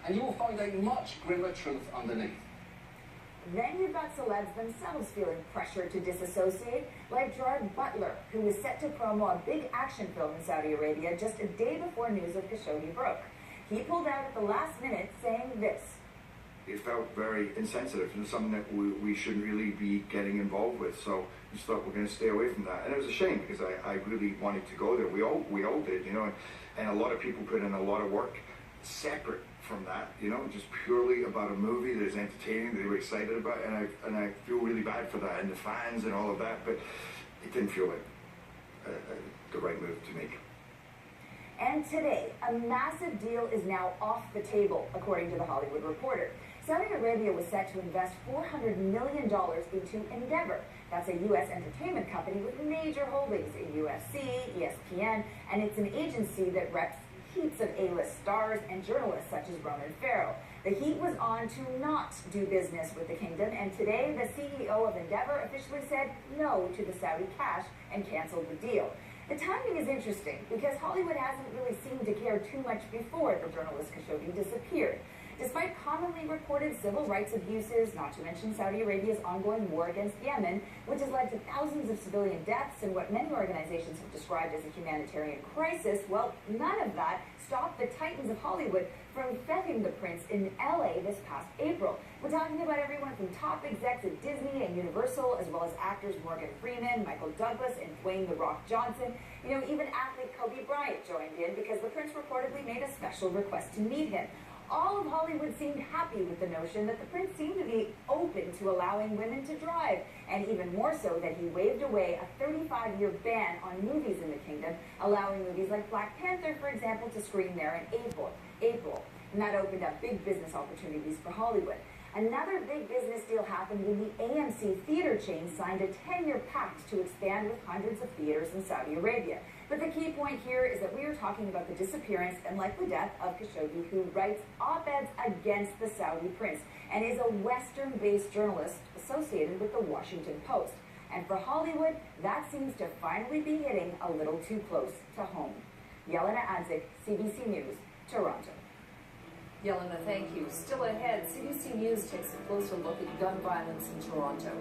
and you will find a much grimmer truth underneath. Then you've got celebs themselves feeling pressure to disassociate, like Gerard Butler, who was set to promo a big action film in Saudi Arabia just a day before news of Khashoggi broke. He pulled out at the last minute, saying this. It felt very insensitive and something that we shouldn't really be getting involved with. So we just thought we're going to stay away from that. And it was a shame because I really wanted to go there. We all did, you know, and a lot of people put in a lot of work separate from that, you know, just purely about a movie that is entertaining, that they were excited about, and I feel really bad for that, and the fans and all of that, but it didn't feel like the right move to make. And today, a massive deal is now off the table, according to The Hollywood Reporter. Saudi Arabia was set to invest $400 million into Endeavor. That's a U.S. entertainment company with major holdings in UFC, ESPN, and it's an agency that reps heaps of A-list stars and journalists such as Ronan Farrow. The heat was on to not do business with the kingdom, and today the CEO of Endeavor officially said no to the Saudi cash and canceled the deal. The timing is interesting because Hollywood hasn't really seemed to care too much before the journalist Khashoggi disappeared. Despite commonly reported civil rights abuses, not to mention Saudi Arabia's ongoing war against Yemen, which has led to thousands of civilian deaths and what many organizations have described as a humanitarian crisis, well, none of that stopped the titans of Hollywood from feting the prince in LA this past April. We're talking about everyone from top execs at Disney and Universal, as well as actors Morgan Freeman, Michael Douglas, and Dwayne "The Rock" Johnson. You know, even athlete Kobe Bryant joined in because the prince reportedly made a special request to meet him. All of Hollywood seemed happy with the notion that the prince seemed to be open to allowing women to drive, and even more so that he waved away a 35-year ban on movies in the kingdom, allowing movies like Black Panther, for example, to screen there in April. And that opened up big business opportunities for Hollywood. Another big business deal happened when the AMC theater chain signed a 10-year pact to expand with hundreds of theaters in Saudi Arabia. But the key point here is that we are talking about the disappearance and likely death of Khashoggi, who writes op-eds against the Saudi prince and is a Western-based journalist associated with the Washington Post. And for Hollywood, that seems to finally be hitting a little too close to home. Yelena Adzik, CBC News, Toronto. Yelena, thank you. Still ahead, CBC News takes a closer look at gun violence in Toronto.